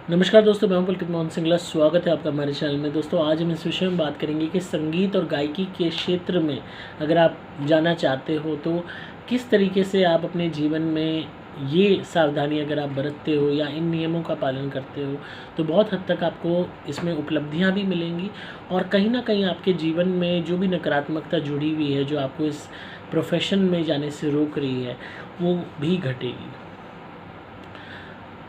नमस्कार दोस्तों, मैं हूं पुलकित मोहन सिंगला। स्वागत है आपका हमारे चैनल में। दोस्तों, आज हम इस विषय में बात करेंगे कि संगीत और गायकी के क्षेत्र में अगर आप जाना चाहते हो तो किस तरीके से आप अपने जीवन में ये सावधानी अगर आप बरतते हो या इन नियमों का पालन करते हो तो बहुत हद तक आपको इसमें उपलब्धियां भी मिलेंगी और कहीं ना कहीं आपके जीवन में जो भी नकारात्मकता जुड़ी हुई है, जो आपको इस प्रोफेशन में जाने से रोक रही है, वो भी घटेगी।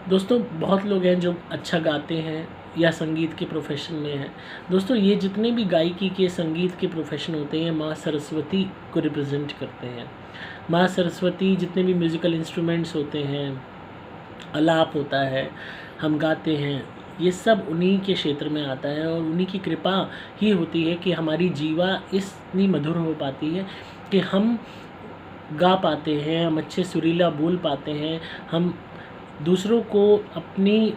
दोस्तों, बहुत लोग हैं जो अच्छा गाते हैं या संगीत के प्रोफेशन में हैं। दोस्तों, ये जितने भी गायकी के संगीत के प्रोफेशन होते हैं, माँ सरस्वती को रिप्रेजेंट करते हैं। माँ सरस्वती, जितने भी म्यूज़िकल इंस्ट्रूमेंट्स होते हैं, आलाप होता है, हम गाते हैं, ये सब उन्हीं के क्षेत्र में आता है और उन्हीं की कृपा ही होती है कि हमारी जीवा इतनी मधुर हो पाती है कि हम गा पाते हैं, हम अच्छे सुरीला बोल पाते हैं, हम दूसरों को अपनी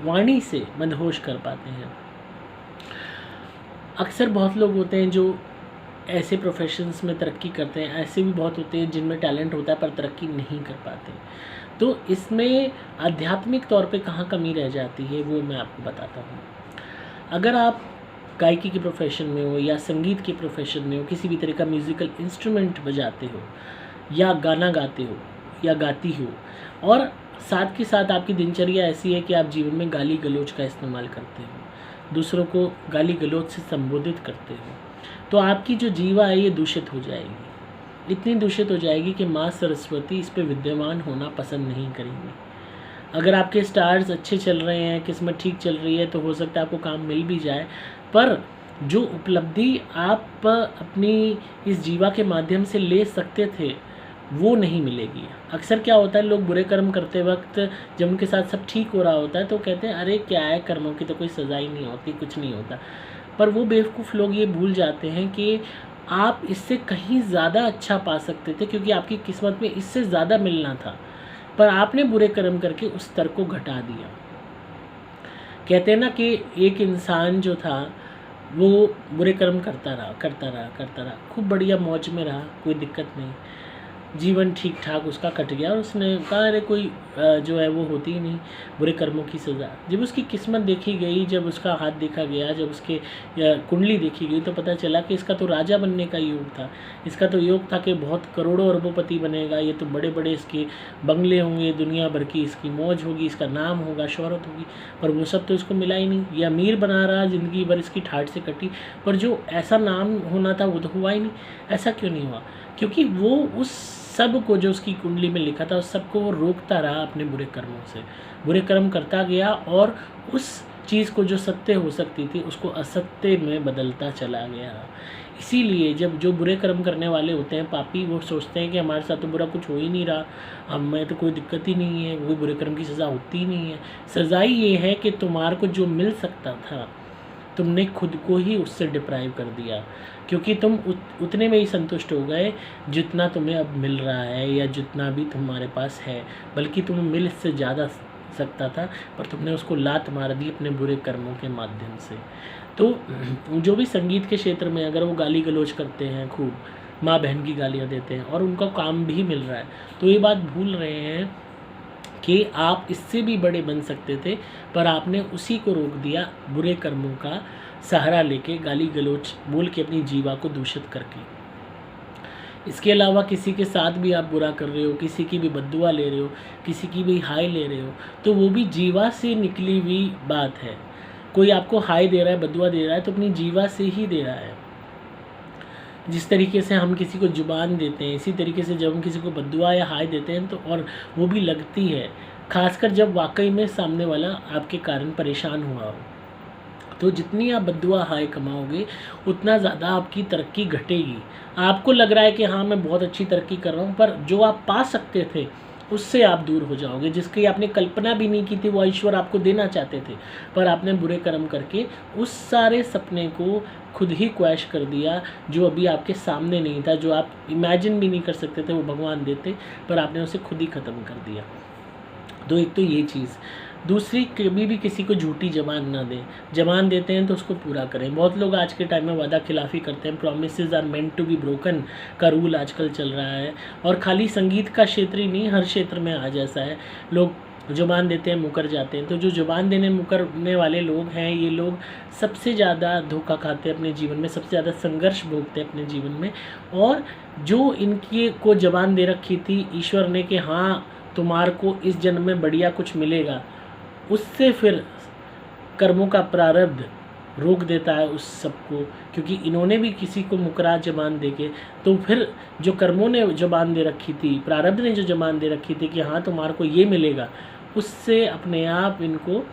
वाणी से मदहोश कर पाते हैं। अक्सर बहुत लोग होते हैं जो ऐसे प्रोफेशंस में तरक्की करते हैं, ऐसे भी बहुत होते हैं जिनमें टैलेंट होता है पर तरक्की नहीं कर पाते। तो इसमें आध्यात्मिक तौर पे कहाँ कमी रह जाती है वो मैं आपको बताता हूँ। अगर आप गायकी के प्रोफेशन में हो या संगीत के प्रोफेशन में हो, किसी भी तरह का म्यूज़िकल इंस्ट्रूमेंट बजाते हो या गाना गाते हो या गाती हो, और साथ के साथ आपकी दिनचर्या ऐसी है कि आप जीवन में गाली गलौज का इस्तेमाल करते हो, दूसरों को गाली गलौज से संबोधित करते हो, तो आपकी जो जीवा है ये दूषित हो जाएगी। इतनी दूषित हो जाएगी कि माँ सरस्वती इस पे विद्यमान होना पसंद नहीं करेंगी। अगर आपके स्टार्स अच्छे चल रहे हैं, किस्मत ठीक चल रही है, तो हो सकता है आपको काम मिल भी जाए, पर जो उपलब्धि आप अपनी इस जीवा के माध्यम से ले सकते थे वो नहीं मिलेगी। अक्सर क्या होता है, लोग बुरे कर्म करते वक्त जब उनके साथ सब ठीक हो रहा होता है तो कहते हैं अरे क्या है, कर्मों की तो कोई सज़ा ही नहीं होती, कुछ नहीं होता। पर वो बेवकूफ़ लोग ये भूल जाते हैं कि आप इससे कहीं ज़्यादा अच्छा पा सकते थे, क्योंकि आपकी किस्मत में इससे ज़्यादा मिलना था, पर आपने बुरे कर्म करके उस स्तर को घटा दिया। कहते हैं ना कि एक इंसान जो था वो बुरे कर्म करता रहा, खूब बढ़िया मौज में रहा, कोई दिक्कत नहीं, जीवन ठीक ठाक उसका कट गया और उसने कहा अरे कोई जो है वो होती ही नहीं, बुरे कर्मों की सज़ा। जब उसकी किस्मत देखी गई, जब उसका हाथ देखा गया, जब उसके कुंडली देखी गई, तो पता चला कि इसका तो राजा बनने का योग था, इसका तो योग था कि बहुत करोड़ों अरबोपति बनेगा, ये तो बड़े बड़े इसके बंगले होंगे, दुनिया भर की इसकी मौज होगी, इसका नाम होगा, शोहरत होगी, पर वो सब तो इसको मिला ही नहीं। ये अमीर बना रहा, ज़िंदगी भर इसकी ठाठ से कटी, पर जो ऐसा नाम होना था वो तो हुआ ही नहीं। ऐसा क्यों नहीं हुआ? क्योंकि वो उस सब को जो उसकी कुंडली में लिखा था, उस सब को वो रोकता रहा अपने बुरे कर्मों से, बुरे कर्म करता गया और उस चीज़ को जो सत्य हो सकती थी उसको असत्य में बदलता चला गया। इसीलिए जब जो बुरे कर्म करने वाले होते हैं, पापी, वो सोचते हैं कि हमारे साथ तो बुरा कुछ हो ही नहीं रहा, हमें तो कोई दिक्कत ही नहीं है, कोई बुरे कर्म की सज़ा होती ही नहीं है। सज़ा ये है कि तुम्हारे को जो मिल सकता था तुमने खुद को ही उससे डिप्राइव कर दिया, क्योंकि तुम उतने में ही संतुष्ट हो गए जितना तुम्हें अब मिल रहा है या जितना भी तुम्हारे पास है, बल्कि तुम्हें मिल इससे ज़्यादा सकता था, पर तुमने उसको लात मार दी अपने बुरे कर्मों के माध्यम से। तो जो भी संगीत के क्षेत्र में अगर वो गाली गलौज करते हैं, खूब माँ बहन की गालियाँ देते हैं और उनका काम भी मिल रहा है, तो ये बात भूल रहे हैं कि आप इससे भी बड़े बन सकते थे, पर आपने उसी को रोक दिया बुरे कर्मों का सहारा लेके, गाली गलौज बोल के, अपनी जीवा को दूषित करके। इसके अलावा किसी के साथ भी आप बुरा कर रहे हो, किसी की भी बद्दुआ ले रहे हो, किसी की भी हाय ले रहे हो, तो वो भी जीवा से निकली हुई बात है। कोई आपको हाय दे रहा है, बद्दुआ दे रहा है, तो अपनी जीवा से ही दे रहा है। जिस तरीके से हम किसी को ज़ुबान देते हैं, इसी तरीके से जब हम किसी को बद्दुआ या हाय देते हैं तो और वो भी लगती है, खासकर जब वाकई में सामने वाला आपके कारण परेशान हुआ हो। तो जितनी आप बद्दुआ हाय कमाओगे उतना ज़्यादा आपकी तरक्की घटेगी। आपको लग रहा है कि हाँ मैं बहुत अच्छी तरक्की कर रहा हूँ, पर जो आप पा सकते थे उससे आप दूर हो जाओगे। जिसकी आपने कल्पना भी नहीं की थी वो ईश्वर आपको देना चाहते थे, पर आपने बुरे कर्म करके उस सारे सपने को खुद ही क्वैश कर दिया, जो अभी आपके सामने नहीं था, जो आप इमेजिन भी नहीं कर सकते थे वो भगवान देते, पर आपने उसे खुद ही ख़त्म कर दिया। तो एक तो ये चीज़। दूसरी, कभी भी किसी को झूठी ज़बान ना दें। ज़बान देते हैं तो उसको पूरा करें। बहुत लोग आज के टाइम में वादा खिलाफ़ी करते हैं, promises are meant to be broken का रूल आजकल चल रहा है, और खाली संगीत का क्षेत्र ही नहीं, हर क्षेत्र में आज ऐसा है। लोग ज़ुबान देते हैं मुकर जाते हैं। तो जो ज़ुबान देने मुकरने वाले लोग हैं, ये लोग सबसे ज़्यादा धोखा खाते हैं अपने जीवन में, सबसे ज़्यादा संघर्ष भोगते हैं अपने जीवन में। और जो इनकी को ज़ुबान दे रखी थी ईश्वर ने कि हाँ तुम्हारे को इस जन्म में बढ़िया कुछ मिलेगा, उससे फिर कर्मों का प्रारब्ध रोक देता है उस सबको, क्योंकि इन्होंने भी किसी को मुकरा ज़बान दे के, तो फिर जो कर्मों ने ज़बान दे रखी थी, प्रारब्ध ने जो ज़बान दे रखी थी कि हाँ तुम्हारे को ये मिलेगा, उससे अपने आप इनको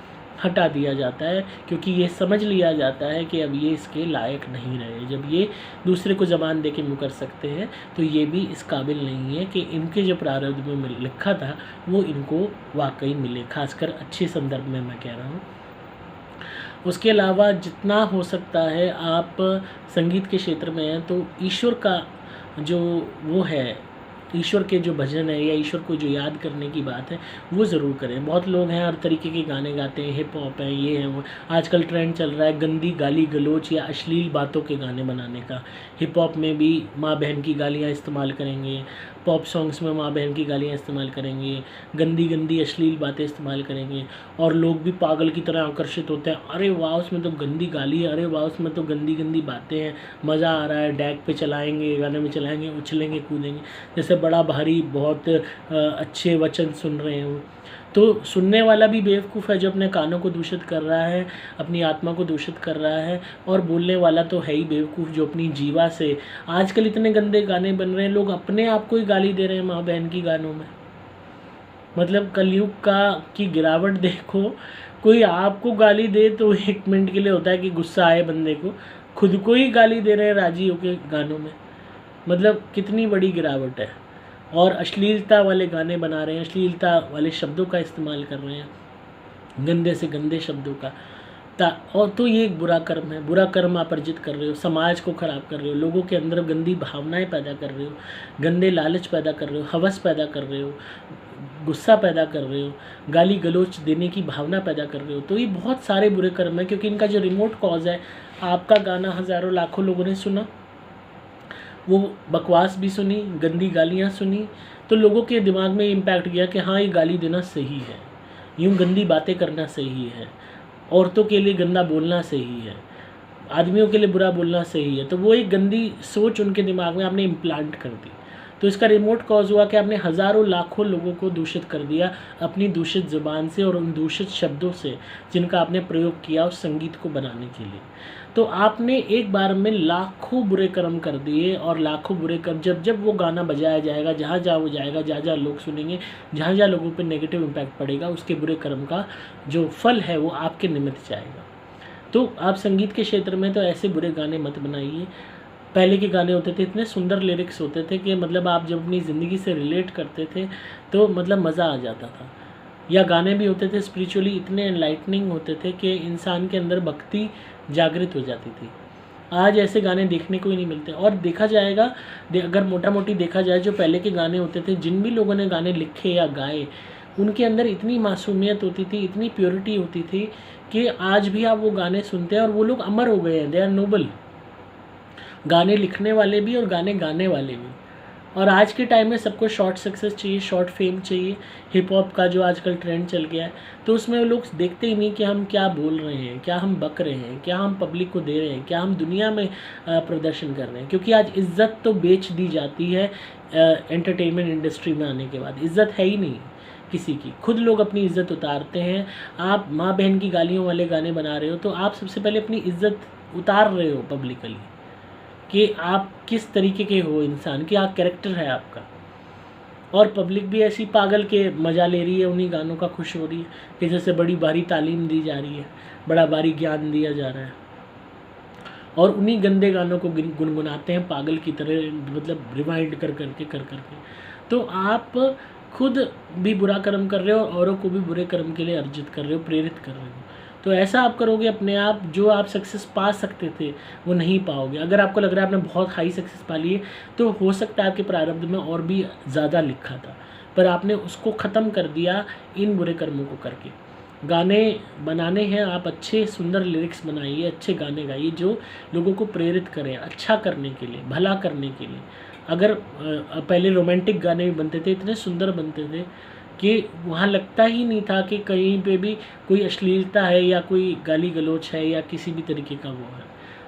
हटा दिया जाता है, क्योंकि ये समझ लिया जाता है कि अब ये इसके लायक नहीं रहे। जब ये दूसरे को ज़बान दे के मुकर सकते हैं तो ये भी इस काबिल नहीं है कि इनके जो प्रारब्ध में लिखा था वो इनको वाकई मिले, खासकर अच्छे संदर्भ में मैं कह रहा हूँ। उसके अलावा जितना हो सकता है आप संगीत के क्षेत्र में हैं तो ईश्वर का जो वो है, ईश्वर के जो भजन है या ईश्वर को जो याद करने की बात है वो ज़रूर करें। बहुत लोग हैं हर तरीके के गाने गाते हैं, हिप हॉप है, ये है वो। आजकल ट्रेंड चल रहा है गंदी गाली गलोच या अश्लील बातों के गाने बनाने का। हिप हॉप में भी माँ बहन की गालियाँ इस्तेमाल करेंगे, पॉप सॉन्ग्स में माँ बहन की गालियाँ इस्तेमाल करेंगे, गंदी गंदी अश्लील बातें इस्तेमाल करेंगे, और लोग भी पागल की तरह आकर्षित होते हैं। अरे वाह उसमें तो गंदी गाली है, अरे वाह उसमें तो गंदी गंदी बातें हैं, मज़ा आ रहा है, डैक पे चलाएंगे, गाने में चलाएंगे, उछलेंगे कूदेंगे, जैसे बड़ा भारी बहुत अच्छे वचन सुन रहे हो। तो सुनने वाला भी बेवकूफ़ है जो अपने कानों को दूषित कर रहा है, अपनी आत्मा को दूषित कर रहा है, और बोलने वाला तो है ही बेवकूफ़ जो अपनी जीवा से। आजकल इतने गंदे गाने बन रहे हैं, लोग अपने आप को ही गाली दे रहे हैं माँ बहन की गानों में। मतलब कलयुग का की गिरावट देखो, कोई आपको गाली दे तो 1 मिनट के लिए होता है कि गुस्सा आए बंदे को, खुद को ही गाली दे रहे हैं राजी होके गानों में। मतलब कितनी बड़ी गिरावट है। और अश्लीलता वाले गाने बना रहे हैं, अश्लीलता वाले शब्दों का इस्तेमाल कर रहे हैं, गंदे से गंदे शब्दों का। और तो ये एक बुरा कर्म है, बुरा कर्म आप अर्जित कर रहे हो, समाज को ख़राब कर रहे हो, लोगों के अंदर गंदी भावनाएं पैदा कर रहे हो, गंदे लालच पैदा कर रहे हो, हवस पैदा कर रहे हो, गुस्सा पैदा कर रहे हो, गाली गलोच देने की भावना पैदा कर रहे हो। तो ये बहुत सारे बुरे कर्म हैं, क्योंकि इनका जो रिमोट कॉज है, आपका गाना हज़ारों लाखों लोगों ने सुना, वो बकवास भी सुनी, गंदी गालियाँ सुनी, तो लोगों के दिमाग में इम्पैक्ट गया कि हाँ ये गाली देना सही है, यूँ गंदी बातें करना सही है, औरतों के लिए गंदा बोलना सही है, आदमियों के लिए बुरा बोलना सही है। तो वो एक गंदी सोच उनके दिमाग में आपने इम्प्लांट कर दी। तो इसका रिमोट कॉज हुआ कि आपने हज़ारों लाखों लोगों को दूषित कर दिया अपनी दूषित ज़ुबान से और उन दूषित शब्दों से जिनका आपने प्रयोग किया उस संगीत को बनाने के लिए। तो आपने एक बार में लाखों बुरे कर्म कर दिए, और लाखों बुरे कर्म जब जब वो गाना बजाया जाएगा, जहाँ जहाँ वो जाएगा, जहाँ जहाँ लोग सुनेंगे, जहाँ जहाँ लोगों पर नेगेटिव इम्पैक्ट पड़ेगा, उसके बुरे कर्म का जो फल है वो आपके निमित्त जाएगा। तो आप संगीत के क्षेत्र में तो ऐसे बुरे गाने मत बनाइए। पहले के गाने होते थे, इतने सुंदर लिरिक्स होते थे कि मतलब आप जब अपनी ज़िंदगी से रिलेट करते थे तो मतलब मज़ा आ जाता था। या गाने भी होते थे स्पिरिचुअली इतने एनलाइटनिंग होते थे कि इंसान के अंदर भक्ति जागृत हो जाती थी। आज ऐसे गाने देखने को ही नहीं मिलते। और देखा जाएगा, अगर मोटा मोटी देखा जाए, जो पहले के गाने होते थे, जिन भी लोगों ने गाने लिखे या गाए, उनके अंदर इतनी मासूमियत होती थी, इतनी प्योरिटी होती थी कि आज भी आप वो गाने सुनते हैं और वो लोग अमर हो गए हैं, दे आर नोबल। गाने लिखने वाले भी और गाने गाने वाले भी। और आज के टाइम में सबको शॉर्ट सक्सेस चाहिए, शॉर्ट फेम चाहिए। हिप हॉप का जो आजकल ट्रेंड चल गया है, तो उसमें लोग देखते ही नहीं कि हम क्या बोल रहे हैं, क्या हम बक रहे हैं, क्या हम पब्लिक को दे रहे हैं, क्या हम दुनिया में प्रदर्शन कर रहे हैं। क्योंकि आज इज़्ज़त तो बेच दी जाती है एंटरटेनमेंट इंडस्ट्री में आने के बाद। इज़्ज़त है ही नहीं किसी की, खुद लोग अपनी इज़्ज़त उतारते हैं। आप माँ बहन की गालियों वाले गाने बना रहे हो तो आप सबसे पहले अपनी इज़्ज़त उतार रहे हो पब्लिकली कि आप किस तरीके के हो इंसान, क्या कैरेक्टर है आपका। और पब्लिक भी ऐसी पागल के मज़ा ले रही है, उन्हीं गानों का खुश हो रही है कि जैसे बड़ी भारी तालीम दी जा रही है, बड़ा भारी ज्ञान दिया जा रहा है, और उन्हीं गंदे गानों को गुनगुनाते हैं पागल की तरह, मतलब रिवाइंड कर करके। तो आप खुद भी बुरा कर्म कर रहे हो और औरों को भी बुरे कर्म के लिए अर्जित कर रहे हो, प्रेरित कर रहे हो। तो ऐसा आप करोगे अपने आप, जो आप सक्सेस पा सकते थे वो नहीं पाओगे। अगर आपको लग रहा है आपने बहुत हाई सक्सेस पा ली है, तो हो सकता है आपके प्रारब्ध में और भी ज़्यादा लिखा था, पर आपने उसको ख़त्म कर दिया इन बुरे कर्मों को करके। गाने बनाने हैं, आप अच्छे सुंदर लिरिक्स बनाइए, अच्छे गाने गाइए जो लोगों को प्रेरित करें अच्छा करने के लिए, भला करने के लिए। अगर पहले रोमांटिक गाने भी बनते थे, इतने सुंदर बनते थे कि वहाँ लगता ही नहीं था कि कहीं पे भी कोई अश्लीलता है या कोई गाली गलौच है या किसी भी तरीके का वो है।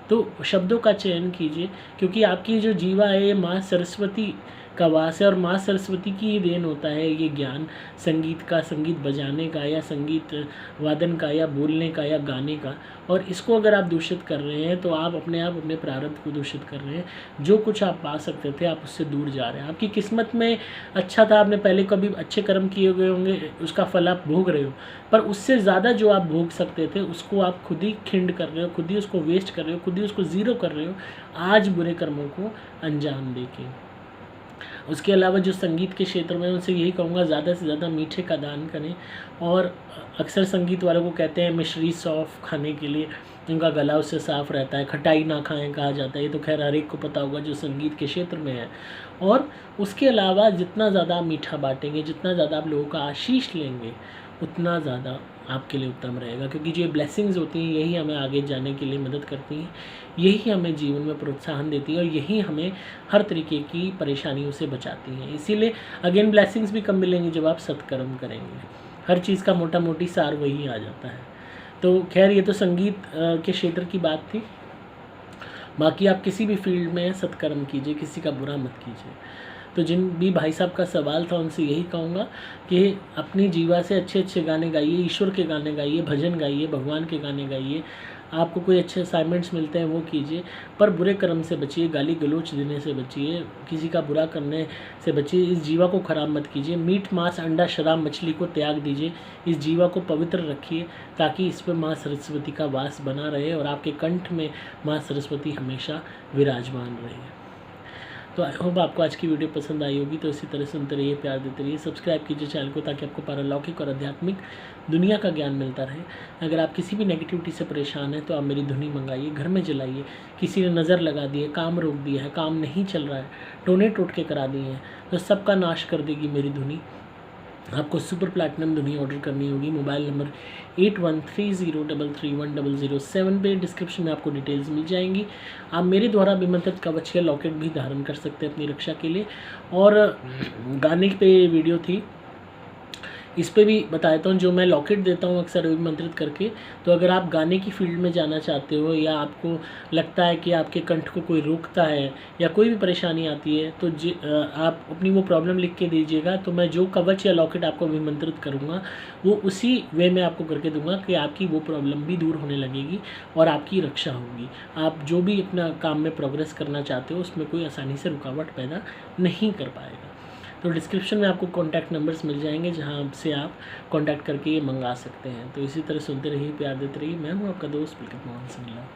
तो शब्दों का चयन कीजिए, क्योंकि आपकी जो जीवा है ये माँ सरस्वती का वास है और माँ सरस्वती की ही देन होता है ये ज्ञान संगीत का, संगीत बजाने का या संगीत वादन का या बोलने का या गाने का। और इसको अगर आप दूषित कर रहे हैं तो आप अपने प्रारब्ध को दूषित कर रहे हैं। जो कुछ आप पा सकते थे आप उससे दूर जा रहे हैं। आपकी किस्मत में अच्छा था, आपने पहले कभी अच्छे कर्म किए हुए होंगे, उसका फल आप भोग रहे हो, पर उससे ज़्यादा जो आप भोग सकते थे उसको आप खुद ही खिंड कर रहे हो, खुद ही उसको वेस्ट कर रहे हो, खुद ही उसको ज़ीरो कर रहे हो आज बुरे कर्मों को अंजाम देके। उसके अलावा जो संगीत के क्षेत्र में उनसे यही कहूँगा, ज़्यादा से ज़्यादा मीठे का दान करें। और अक्सर संगीत वालों को कहते हैं मिश्री सौंफ खाने के लिए, उनका गला उससे साफ़ रहता है। खटाई ना खाएं कहा जाता है, ये तो खैर हर एक को पता होगा जो संगीत के क्षेत्र में है। और उसके अलावा जितना ज़्यादा आप मीठा बांटेंगे, जितना ज़्यादा आप लोगों का आशीष लेंगे, उतना ज़्यादा आपके लिए उत्तम रहेगा। क्योंकि जो ब्लेसिंग्स होती हैं यही हमें आगे जाने के लिए मदद करती हैं, यही हमें जीवन में प्रोत्साहन देती है और यही हमें हर तरीके की परेशानियों से बचाती हैं। इसीलिए अगेन ब्लेसिंग्स भी कम मिलेंगी जब आप सत्कर्म करेंगे। हर चीज़ का मोटा मोटी सार वही आ जाता है। तो खैर ये तो संगीत के क्षेत्र की बात थी। बाकी आप किसी भी फील्ड में सत्कर्म कीजिए, किसी का बुरा मत कीजिए। तो जिन भी भाई साहब का सवाल था उनसे यही कहूँगा कि अपनी जीवा से अच्छे अच्छे गाने गाइए, ईश्वर के गाने गाइए, भजन गाइए, भगवान के गाने गाइए। आपको कोई अच्छे असाइनमेंट्स मिलते हैं वो कीजिए, पर बुरे कर्म से बचिए, गाली गलौच देने से बचिए, किसी का बुरा करने से बचिए। इस जीवा को खराब मत कीजिए। मीट मांस अंडा शराब मछली को त्याग दीजिए। इस जीवा को पवित्र रखिए ताकि इस पर माँ सरस्वती का वास बना रहे और आपके कंठ में माँ सरस्वती हमेशा विराजमान रहे। तो आई होप आपको आज की वीडियो पसंद आई होगी। तो इसी तरह सुनते रहिए, प्यार देते रहिए, सब्सक्राइब कीजिए चैनल को ताकि आपको पारलौकिक और आध्यात्मिक दुनिया का ज्ञान मिलता रहे। अगर आप किसी भी नेगेटिविटी से परेशान हैं तो आप मेरी धुनी मंगाइए, घर में जलाइए। किसी ने नज़र लगा दी है, काम रोक दिया है, काम नहीं चल रहा है, टोने टोटके करा दिए हैं, तो सबका नाश कर देगी मेरी धुनी। आपको सुपर प्लैटिनम धुनी ऑर्डर करनी होगी। मोबाइल नंबर 8130331007 पे डिस्क्रिप्शन में आपको डिटेल्स मिल जाएंगी। आप मेरे द्वारा अभिमंत्रित कवच या लॉकेट भी धारण कर सकते हैं अपनी रक्षा के लिए। और गाने पे वीडियो थी, इस पे भी बता देता हूँ। जो मैं लॉकेट देता हूँ अक्सर अभिमंत्रित करके, तो अगर आप गाने की फील्ड में जाना चाहते हो या आपको लगता है कि आपके कंठ को कोई रोकता है या कोई भी परेशानी आती है, तो आप अपनी वो प्रॉब्लम लिख के दीजिएगा। तो मैं जो कवच या लॉकेट आपको अभिमंत्रित करूँगा वो उसी वे में आपको करके दूंगा कि आपकी वो प्रॉब्लम भी दूर होने लगेगी और आपकी रक्षा होगी। आप जो भी अपना काम में प्रोग्रेस करना चाहते हो उसमें कोई आसानी से रुकावट पैदा नहीं कर पाएगा। तो डिस्क्रिप्शन में आपको कॉन्टैक्ट नंबर्स मिल जाएंगे जहां से आप कॉन्टैक्ट करके ये मंगा सकते हैं। तो इसी तरह सुनते रहिए, प्यार देते रहिए। मैं हूँ आपका दोस्त पुलकित मोहन सिंगला।